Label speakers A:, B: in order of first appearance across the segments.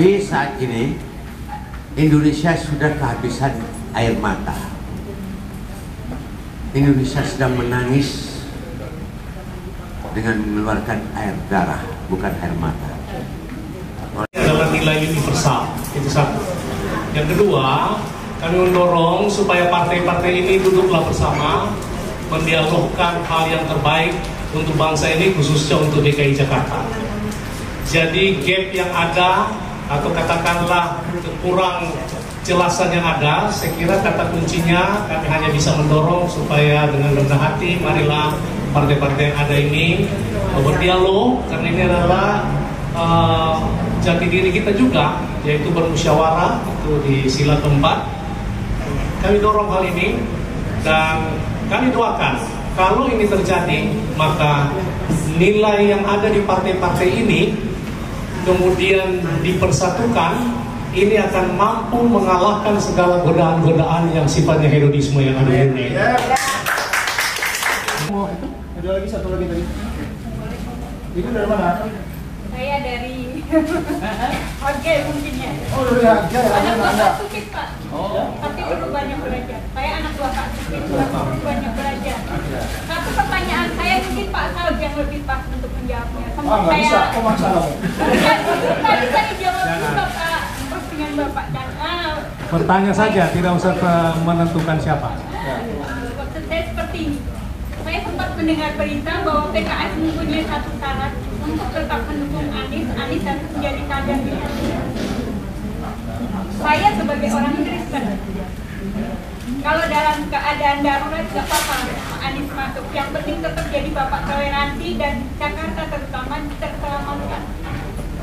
A: Di saat ini Indonesia sudah kehabisan air mata. Indonesia sedang menangis dengan mengeluarkan air darah, bukan air mata.
B: Adalah nilai universal, itu satu. Yang kedua, kami mendorong supaya partai-partai ini duduklah bersama, mendialogkan hal yang terbaik untuk bangsa ini, khususnya untuk DKI Jakarta. Jadi gap yang ada, atau katakanlah kurang jelasan yang ada, saya kira kata kuncinya kami hanya bisa mendorong supaya dengan rendah hati, marilah partai-partai yang ada ini berdialog, karena ini adalah jati diri kita juga, yaitu bermusyawarah, itu di sila keempat. Kami dorong hal ini dan kami doakan kalau ini terjadi, maka nilai yang ada di partai-partai ini kemudian dipersatukan, ini akan mampu mengalahkan segala godaan-godaan yang sifatnya hedonisme yang ada ini.
C: Ada lagi satu lagi tadi. Itu dari mana?
D: Saya dari Harga mungkin ya.
C: Oh, dari Harga ya.
D: Anak Bapak Sukit, Pak. Oh. Tapi perlu banyak belajar. Saya anak Bapak Sukit, perlu banyak belajar. Satu pertanyaan saya mungkin Pak Saud yang lebih pas untuk menjawabnya.
C: Nggak bisa, kok maksa kamu?
D: Tadi saya jawab juga Pak, dengan Bapak dan
B: Bertanya saja, tidak usah menentukan siapa.
D: maksud saya seperti ini. Saya sempat mendengar berita bahwa PKS mempunyai satu syarat untuk tetap mendukung Anies dan menjadi kader. Saya sebagai orang Kristen, kalau dalam keadaan darurat nggak apa-apa Anies masuk. Yang penting tetap jadi bapak toleransi dan Jakarta terutama terselamatkan.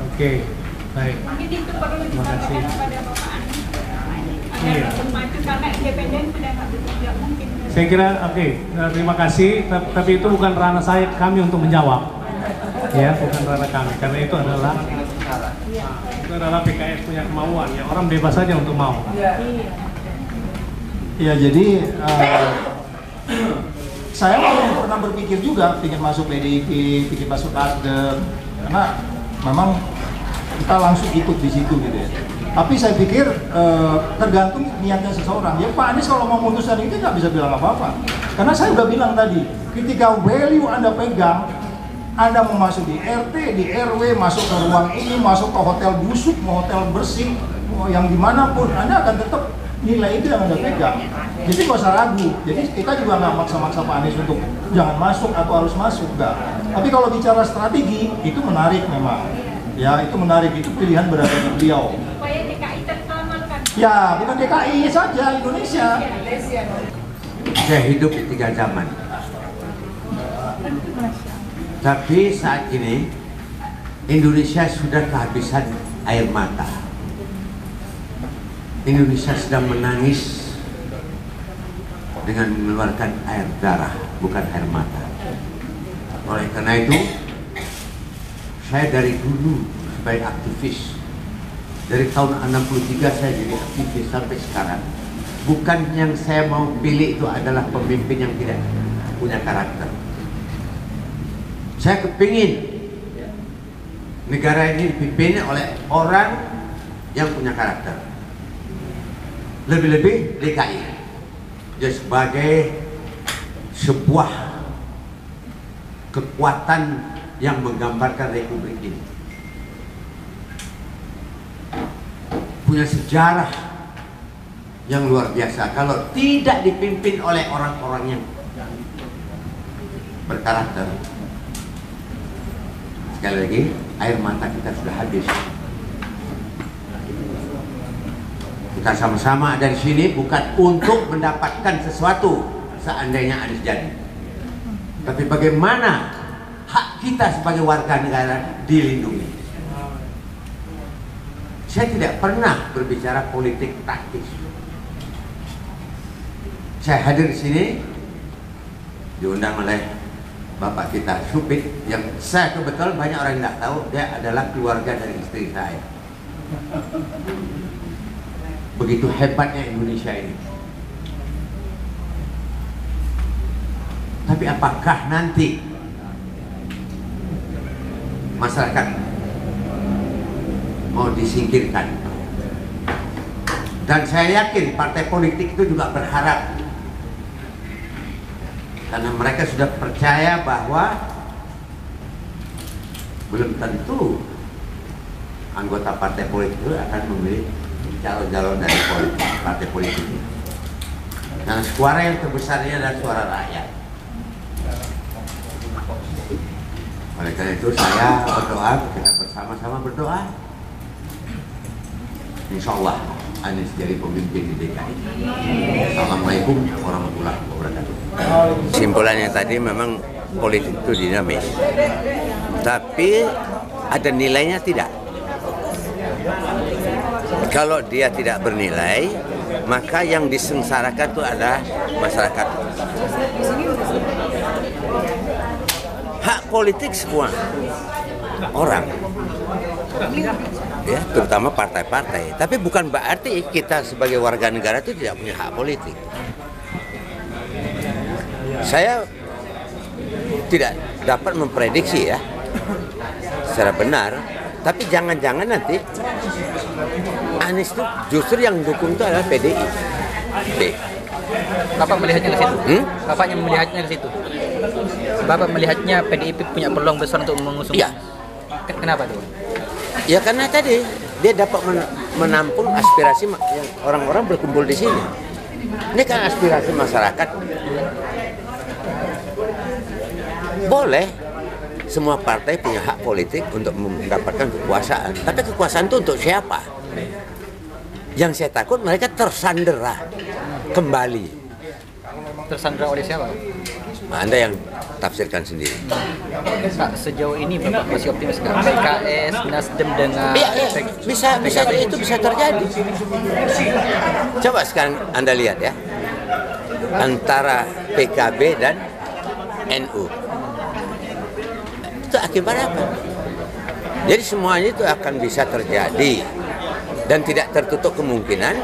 B: Oke, baik.
D: Mungkin itu perlu disampaikan kepada Bapak Anies agar tetap maju, karena independen sudah nggak mungkin.
B: Saya kira oke, terima kasih. Tapi itu bukan ranah kami untuk menjawab. Ya, bukan ranah kami, karena itu adalah PKS punya kemauan. Ya, orang bebas saja untuk mau.
C: Ya, jadi saya pernah berpikir juga ingin masuk PDIP, ingin masuk Nasdem, karena memang kita langsung ikut di situ gitu ya. Tapi saya pikir tergantung niatnya seseorang. Ya Pak Anies kalau mau memutuskan itu nggak bisa bilang apa-apa. Karena saya udah bilang tadi, ketika value Anda pegang, Anda mau masuk di RT, di RW, masuk ke ruang ini, masuk ke hotel busuk, mau hotel bersih, mau yang dimanapun, Anda akan tetap nilai itu yang Anda pegang. Jadi nggak usah ragu. Jadi kita juga nggak maksa-maksa Pak Anies untuk jangan masuk atau harus masuk, enggak. Tapi kalau bicara strategi, itu menarik memang. Ya, itu menarik, itu pilihan berada di beliau.
D: Supaya DKI terselamatkan.
C: Ya, bukan DKI saja, Indonesia.
A: Saya hidup di 3 zaman. Tapi saat ini Indonesia sudah kehabisan air mata. Indonesia sedang menangis dengan mengeluarkan air darah, bukan air mata. Oleh karena itu, saya dari dulu sebagai aktivis, dari tahun 63 saya jadi aktivis sampai sekarang. Bukan yang saya mau pilih itu adalah pemimpin yang tidak punya karakter. Saya kepingin negara ini dipimpin oleh orang yang punya karakter. Lebih-lebih DKI. Dia sebagai sebuah kekuatan yang menggambarkan republik ini. Punya sejarah yang luar biasa. Kalau tidak dipimpin oleh orang-orang yang berkarakter, sekali lagi, air mata kita sudah habis. Kita sama-sama ada di sini bukan untuk mendapatkan sesuatu seandainya Anies jadi, tapi bagaimana hak kita sebagai warga negara dilindungi. Saya tidak pernah berbicara politik taktis. Saya hadir di sini diundang oleh bapak kita Supit, yang saya kebetulan banyak orang yang tidak tahu dia adalah keluarga dari istri saya. Begitu hebatnya Indonesia ini. Tapi apakah nanti masyarakat mau disingkirkan. Dan saya yakin partai politik itu juga berharap, karena mereka sudah percaya bahwa belum tentu anggota partai politik itu akan memilih calon-calon dari partai politik. Nah, suara yang terbesarnya adalah suara rakyat. Oleh karena itu saya berdoa, kita bersama-sama berdoa, insya Allah Anies jadi pemimpin di DKI. Assalamualaikum warahmatullahi wabarakatuh. Simpulannya tadi memang politik itu dinamis, tapi ada nilainya tidak. Kalau dia tidak bernilai, maka yang disengsarakan itu adalah masyarakat. Hak politik semua orang, ya, terutama partai-partai. Tapi bukan berarti kita sebagai warga negara itu tidak punya hak politik. Saya tidak dapat memprediksi ya secara benar, tapi jangan-jangan nanti Anies itu justru yang dukung itu adalah PDIP.
E: Bapak melihatnya ke situ? Bapaknya melihatnya ke situ? Bapak melihatnya PDIP punya peluang besar untuk mengusung?
A: Iya.
E: Kenapa tuh?
A: Ya karena tadi dia dapat menampung aspirasi yang orang-orang berkumpul di sini. Ini kan aspirasi masyarakat. Boleh semua partai punya hak politik untuk mendapatkan kekuasaan, tapi kekuasaan itu untuk siapa? Yang saya takut mereka tersandera kembali.
E: Tersandera oleh siapa?
A: Nah, Anda yang tafsirkan sendiri.
E: Pak, sejauh ini Bapak masih optimis nggak? PKS, Nasdem dengan
A: bisa itu bisa terjadi. Coba sekarang Anda lihat ya, antara PKB dan NU. Itu akibat apa? Jadi semuanya itu akan bisa terjadi dan tidak tertutup kemungkinan.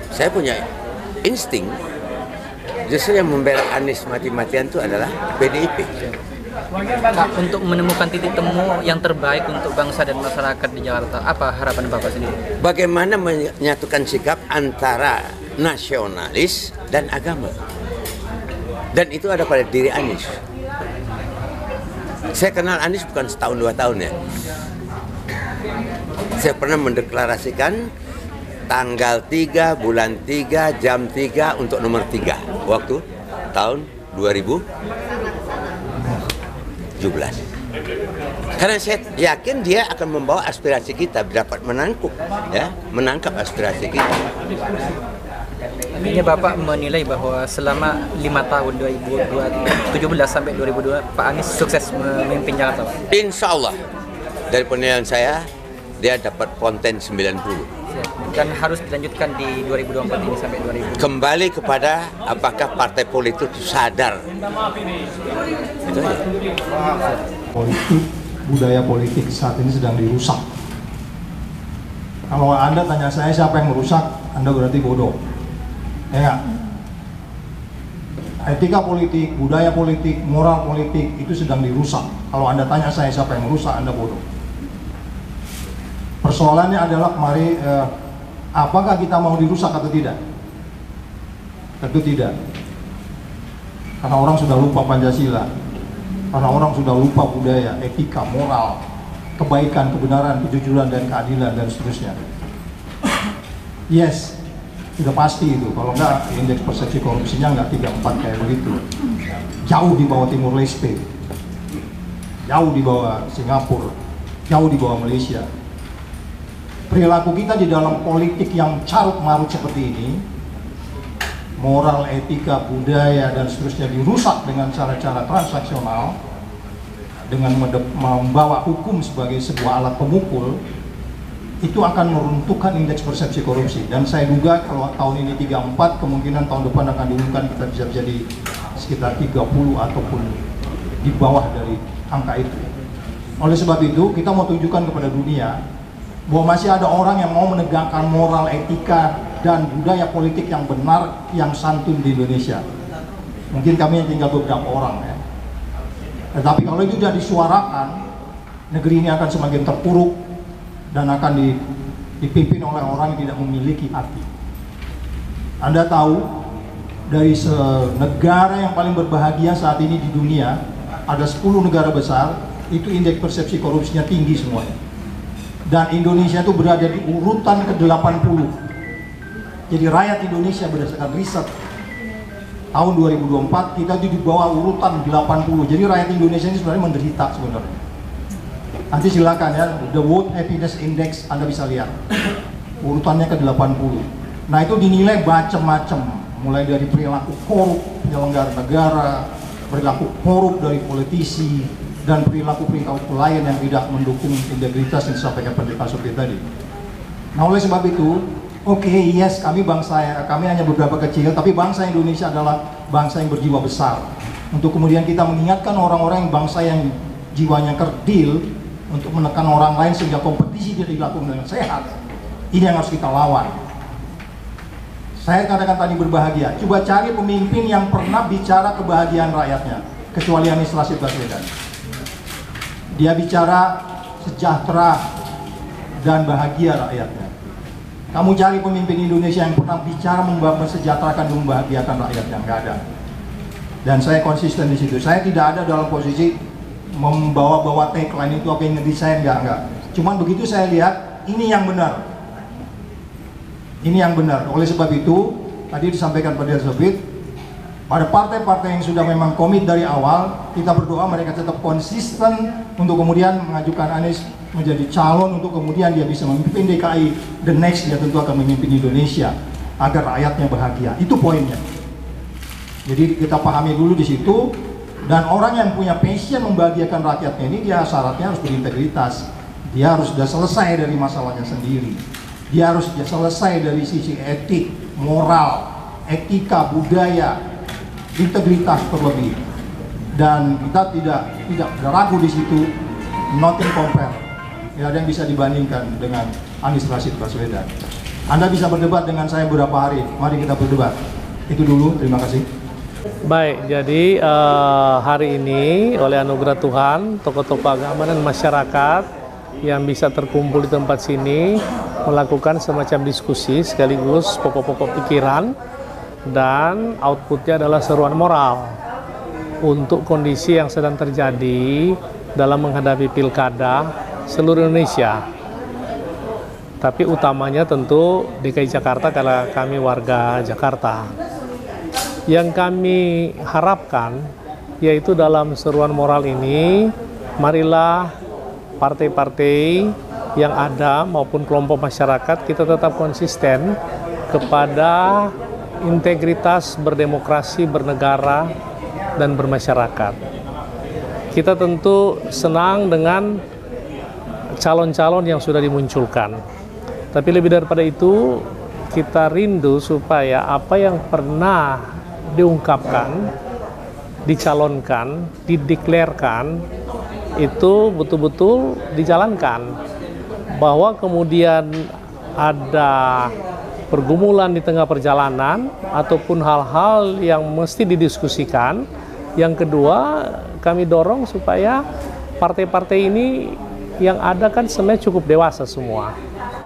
A: Saya punya insting justru yang membela Anies mati-matian itu adalah PDIP.
E: Pak, untuk menemukan titik temu yang terbaik untuk bangsa dan masyarakat di Jakarta, apa harapan Bapak sendiri?
A: Bagaimana menyatukan sikap antara nasionalis dan agama. Dan itu ada pada diri Anies. Saya kenal Anies bukan setahun 2 tahun ya. Saya pernah mendeklarasikan tanggal 3 bulan 3 jam 3 untuk nomor 3 waktu tahun 2017. Karena saya yakin dia akan membawa aspirasi kita, dapat menangkap aspirasi kita.
E: Artinya Bapak menilai bahwa selama 5 tahun 2017 sampai 2002 Pak Anies sukses memimpin Jakarta?
A: Insya Allah dari penilaian saya dia dapat konten 90.
E: Dan harus dilanjutkan di 2024 ini sampai 2000.
A: Kembali kepada apakah partai politik itu sadar. Itu aja.
C: Politik, budaya politik saat ini sedang dirusak. Kalau Anda tanya saya siapa yang merusak, Anda berarti bodoh. Ya, etika politik, budaya politik, moral politik itu sedang dirusak. Kalau Anda tanya saya siapa yang merusak, Anda bodoh. Persoalannya adalah mari apakah kita mau dirusak atau tidak? Tentu tidak. Karena orang sudah lupa Pancasila, karena orang sudah lupa budaya, etika, moral, kebaikan, kebenaran, kejujuran, dan keadilan, dan seterusnya. Yes, sudah pasti itu. Kalau enggak, indeks persepsi korupsinya enggak 34 kayak begitu. Jauh di bawah Timur Leste, jauh di bawah Singapura, jauh di bawah Malaysia. Perilaku kita di dalam politik yang carut-marut seperti ini, moral, etika, budaya, dan seterusnya dirusak dengan cara-cara transaksional, dengan membawa hukum sebagai sebuah alat pemukul, itu akan meruntuhkan indeks persepsi korupsi. Dan saya duga kalau tahun ini 34, kemungkinan tahun depan akan diumumkan kita bisa jadi sekitar 30 ataupun di bawah dari angka itu. Oleh sebab itu, kita mau tunjukkan kepada dunia bahwa masih ada orang yang mau menegakkan moral, etika, dan budaya politik yang benar, yang santun di Indonesia. Mungkin kami yang tinggal beberapa orang ya. Tetapi kalau itu tidak disuarakan, negeri ini akan semakin terpuruk, dan akan dipimpin oleh orang yang tidak memiliki hati. Anda tahu, dari negara yang paling berbahagia saat ini di dunia, ada 10 negara besar, itu indeks persepsi korupsinya tinggi semuanya. Dan Indonesia itu berada di urutan ke-80. Jadi rakyat Indonesia berdasarkan riset tahun 2024, kita di bawah urutan 80. Jadi rakyat Indonesia ini sebenarnya menderita sebenarnya. Nanti silakan ya, the World Happiness Index Anda bisa lihat. Urutannya ke-80. Nah itu dinilai macam-macam, mulai dari perilaku korup penyelenggara negara, perilaku korup dari politisi, dan perilaku-perilaku lain yang tidak mendukung integritas yang disampaikan Pak Supri tadi. Nah oleh sebab itu, yes, kami hanya beberapa kecil, tapi bangsa Indonesia adalah bangsa yang berjiwa besar. Untuk kemudian kita mengingatkan orang-orang yang bangsa yang jiwanya kerdil untuk menekan orang lain sehingga kompetisi tidak dilakukan dengan sehat. Ini yang harus kita lawan. Saya katakan tadi berbahagia. Coba cari pemimpin yang pernah bicara kebahagiaan rakyatnya, kecuali Anies Rashid Baswedan. Dia bicara sejahtera dan bahagia rakyatnya. Kamu cari pemimpin Indonesia yang pernah bicara mensejahterakan dan membahagiakan rakyatnya, nggak ada. Dan saya konsisten di situ. Saya tidak ada dalam posisi membawa-bawa tagline itu apa yang ngedesain, enggak. Cuman begitu saya lihat ini yang benar. Ini yang benar. Oleh sebab itu, tadi disampaikan pada Sopit, pada partai-partai yang sudah memang komit dari awal, kita berdoa mereka tetap konsisten untuk kemudian mengajukan Anies menjadi calon untuk kemudian dia bisa memimpin DKI, the next dia tentu akan memimpin Indonesia agar rakyatnya bahagia. Itu poinnya. Jadi kita pahami dulu di situ, dan orang yang punya passion membahagiakan rakyatnya ini dia syaratnya harus berintegritas. Dia harus sudah selesai dari masalahnya sendiri. Dia harus selesai dari sisi etik, moral, etika, budaya, integritas terlebih. Dan kita tidak ragu di situ, nothing compare. Tidak ada yang bisa dibandingkan dengan Anies Rashid Baswedan. Anda bisa berdebat dengan saya beberapa hari, mari kita berdebat. Itu dulu, terima kasih.
B: Baik, jadi hari ini oleh anugerah Tuhan, tokoh-tokoh agama dan masyarakat yang bisa terkumpul di tempat sini melakukan semacam diskusi sekaligus pokok-pokok pikiran, dan outputnya adalah seruan moral untuk kondisi yang sedang terjadi dalam menghadapi pilkada seluruh Indonesia. Tapi utamanya tentu DKI Jakarta karena kami warga Jakarta. Yang kami harapkan yaitu dalam seruan moral ini, marilah partai-partai yang ada maupun kelompok masyarakat kita tetap konsisten kepada integritas berdemokrasi, bernegara, dan bermasyarakat. Kita tentu senang dengan calon-calon yang sudah dimunculkan. Tapi lebih daripada itu, kita rindu supaya apa yang pernah diungkapkan, dicalonkan, dideklarkan, itu betul-betul dijalankan. Bahwa kemudian ada pergumulan di tengah perjalanan ataupun hal-hal yang mesti didiskusikan. Yang kedua, kami dorong supaya partai-partai ini yang ada kan sebenarnya cukup dewasa semua.